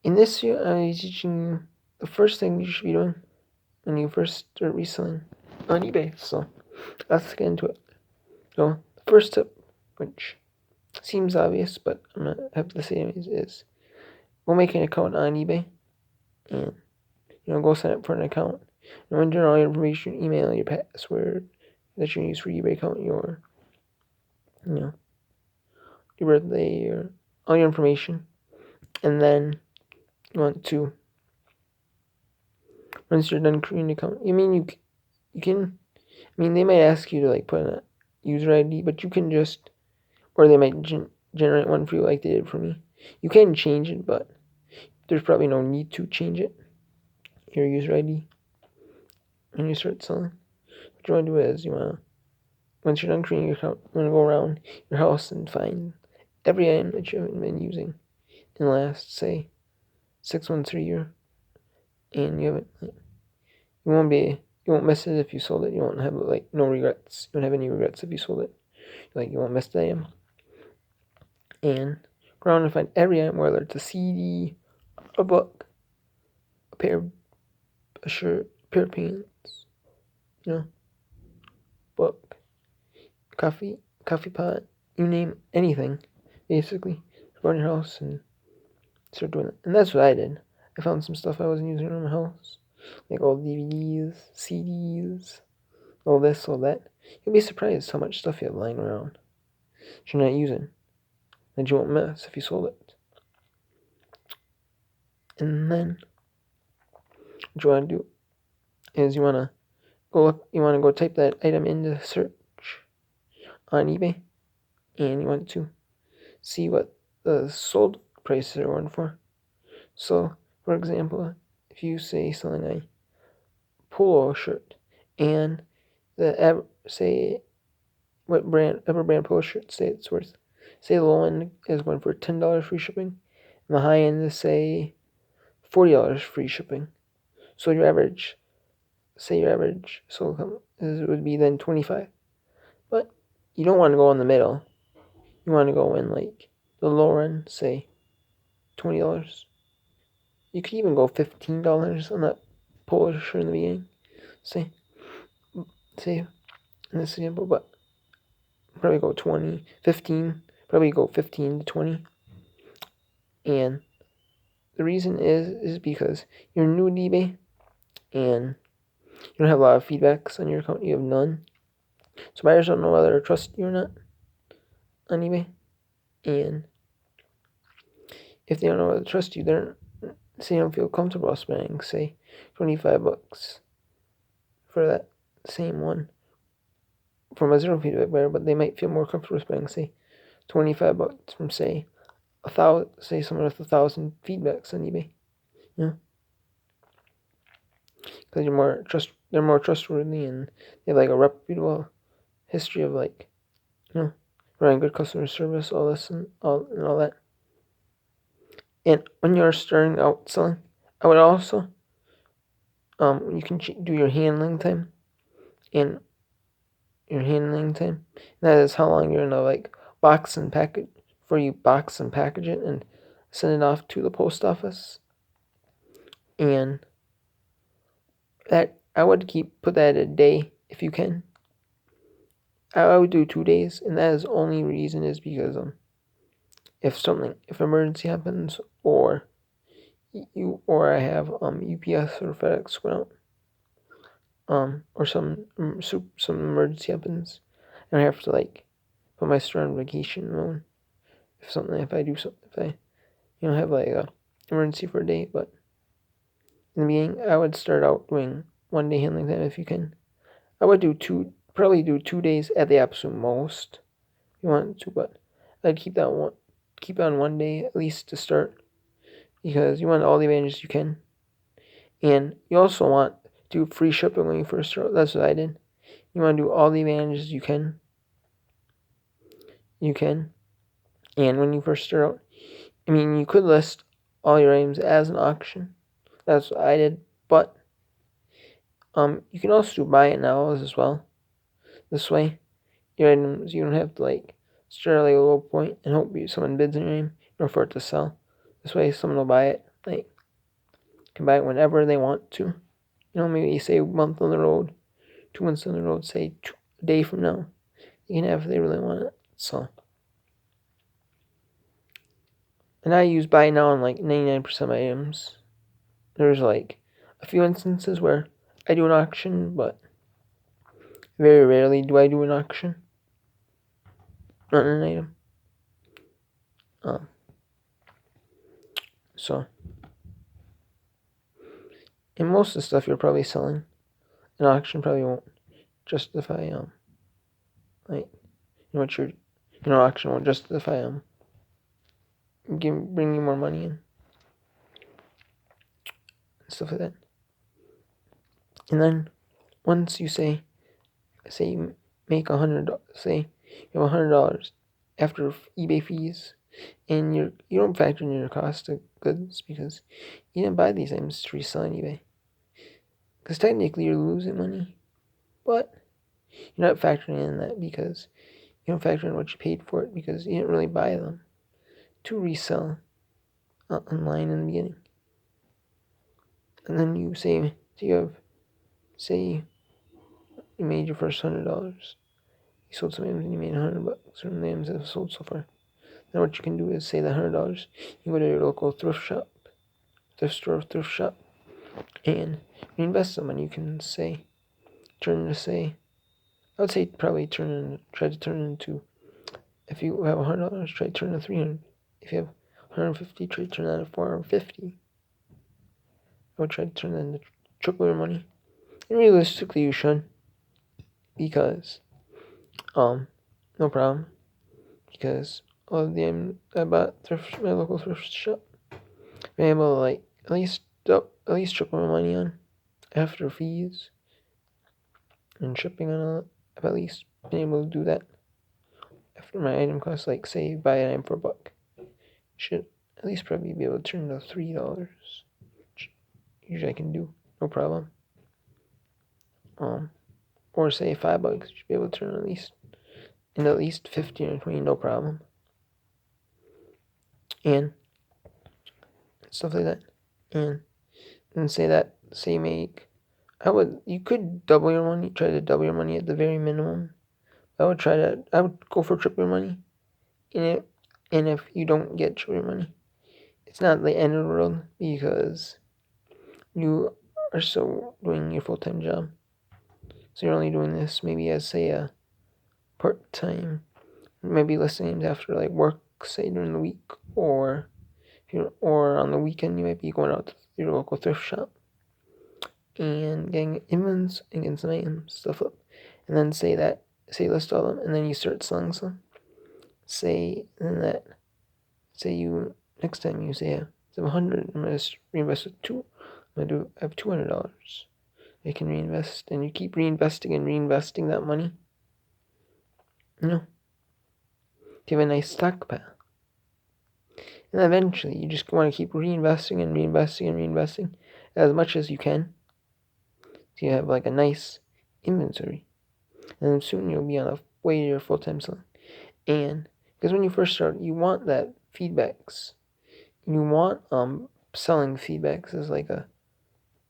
In this video, I'll be teaching you the first thing you should be doing when you first start reselling on eBay. So let's get into it. So the first tip, which seems obvious, but I'm gonna have to say it is go make an account on eBay and go sign up for an account. And enter all your information, email, your password that you use for eBay account, your your birthday, your all your information, and then you want to, once you're done creating an account, you can, they might ask you to like put in a user ID, but you can just, or they might generate one for you like they did for me. You can change it, but there's probably no need to change it, your user ID, when you start selling. What you want to do is once you're done creating your account, you want to go around your house and find every item that you haven't been using in the last, say, 6 months or a year, and you won't miss it if you sold it. You won't have no regrets. You won't have any regrets if you sold it. You won't miss the item. And go around and find every item, whether it's a CD, a book, a shirt, a pair of pants, book, coffee pot, you name anything, basically. Go in your house and start doing it. And that's what I did. I found some stuff I wasn't using around my house, like old DVDs, CDs, all this, all that. You'll be surprised how much stuff you have lying around that you're not using, that you won't miss if you sold it. And then what you want to do is you want to go type that item into search on eBay, and you want to see what the sold prices are going for. So, for example, if you say selling a polo shirt, and say whatever brand polo shirt say it's worth, say the low end is going for $10 free shipping, and the high end is say $40 free shipping. So your average sold would be then 25. But you don't want to go in the middle. You want to go in like the lower end, say $20. You could even go $15 on that polo shirt in the beginning. Say in this example, but probably go 20, 15, probably go 15 to 20. And the reason is because you're new to eBay and you don't have a lot of feedbacks on your account. You have none. So buyers don't know whether to trust you or not on eBay. And if they don't know whether to trust you, they don't feel comfortable spending, say, $25 for that same one from a zero feedback buyer, but they might feel more comfortable spending, say, $25 from, say, someone with 1,000 feedbacks on eBay. Because they're more trustworthy, and they have a reputable history of running good customer service, all this and all that. And when you're starting out selling, I would also you can do your handling time, and that is how long you're gonna box and package it and send it off to the post office. And that I would put that at a day if you can. I would do 2 days, and that is only reason is because if emergency happens, or I have UPS or FedEx went out, or some emergency happens, and I have to put my store on vacation mode. If I have a emergency for a day. But in the beginning, I would start out doing 1 day handling time if you can. I would probably do 2 days at the absolute most if you want to, but I'd keep on 1 day at least to start, because you want all the advantages you can. And you also want to do free shipping when you first start. That's what I did. You want to do all the advantages you can. And when you first start out, you could list all your items as an auction. That's what I did. But you can also do buy it now as well. This way, your items, you don't have to start at a low point and hope someone bids on your name or for it to sell. This way, someone will buy it Like, can buy it whenever they want to. Maybe say a month on the road, 2 months on the road, say a day from now. You can have if they really want it. So, and I use buy now on like 99% of my items. There's like a few instances where I do an auction, but very rarely do I do an auction on an item. So, and most of the stuff you're probably selling, an auction probably won't justify like what you're auction won't justify bring you more money in, stuff like that. And then once you say you make say you have $100 after eBay fees, and you don't factor in your cost of goods because you didn't buy these items to resell on eBay. Because technically you're losing money, but you're not factoring in that because you don't factor in what you paid for it because you didn't really buy them to resell online in the beginning. And then you say you made your first $100. You sold some items and you made $100 from the items that have sold so far. Then what you can do is say that $100, you go to your local thrift shop, and reinvest them. And you can I would say probably try to turn into, if you have $100, try to turn to 300. If you have 150, try to turn that to 450. I would try to turn that into triple your money. And realistically, you should, because no problem. Because all of them I bought my local thrift shop, been able to like at least triple my money on after fees and shipping and all that. I've at least been able to do that after my item costs, like say buy an item for $1. Should at least probably be able to turn to $3. Which usually I can do, no problem. Or say $5, you should be able to turn at least 15 or 20, no problem. And stuff like that. And say you make, you could double your money, try to double your money at the very minimum. I would go for triple your money. And if you don't get triple your money, it's not the end of the world because you are still doing your full-time job. So you're only doing this maybe as, say, a part-time, maybe listing after like work, say during the week, or on the weekend you might be going out to your local thrift shop and getting inventories and getting some items, stuff up, and then say list all of them, and then you start selling some. Next time you say, I have 100, I'm going to reinvest with 2. I have $200. I can reinvest, and you keep reinvesting that money. You have a nice stockpile. And eventually, you just want to keep reinvesting as much as you can. So you have like a nice inventory. And then soon you'll be on a way to your full-time selling. And because when you first start, you want that feedbacks. You want selling feedbacks as like a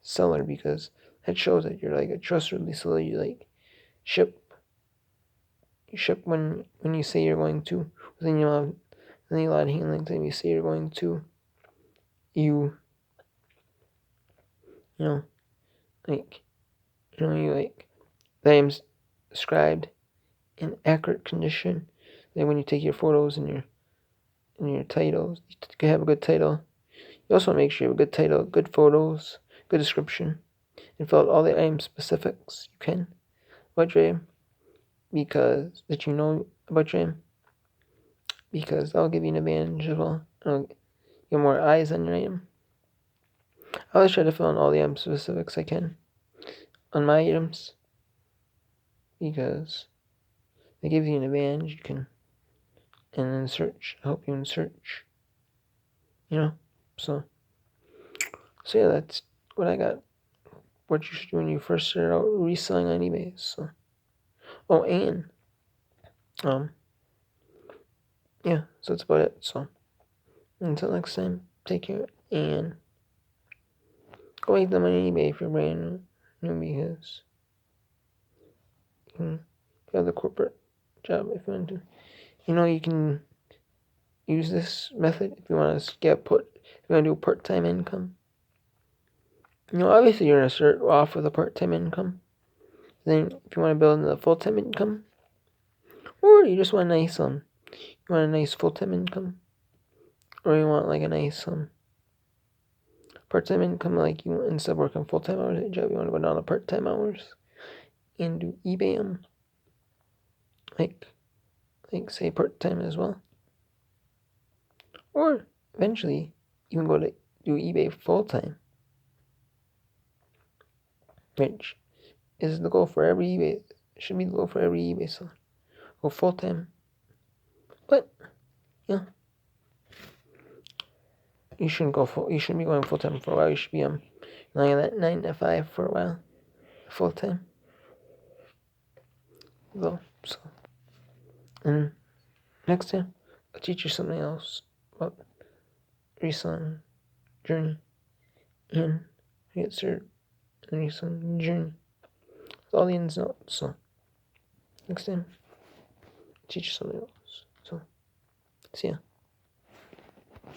seller, because that shows that you're like a trustworthy seller. You like ship when you say you're going to. Then you have a lot of handling time. You say you're going to. You the items described in accurate condition. Then when you take your photos and your titles, you can have a good title. You also want to make sure you have a good title, good photos, good description, and fill out all the item specifics you can about your item, because that'll give you an advantage as well. It'll get more eyes on your item. I always try to fill in all the item specifics I can on my items, because it gives you an advantage. You can, and then help you in search. So yeah, that's what I got. What you should do when you first start out reselling on eBay. So, and yeah, so that's about it. So until next time, take care and Go make them on eBay if you're brand new because you can have the corporate job if you want to. You can use this method if you want to if you want to do part-time income. Obviously you're going to start off with a part-time income. Then if you want to build into the full-time income, or you just want a nice full-time income, or you want like a nice part-time income, like you instead of working full-time hours at a job, you want to go down to part-time hours and do eBay like say part-time as well. Or eventually you can go to do eBay full-time, which is the goal for every eBay. Should be the goal for every eBay seller. Go full-time. But you shouldn't be going full-time for a while. You should be lying at 9 to 5 for a while. Full-time. And next time I'll teach you something else about reselling journey and get started on reselling journey. With all the ins and outs. So next time I'll teach you something else. So see ya.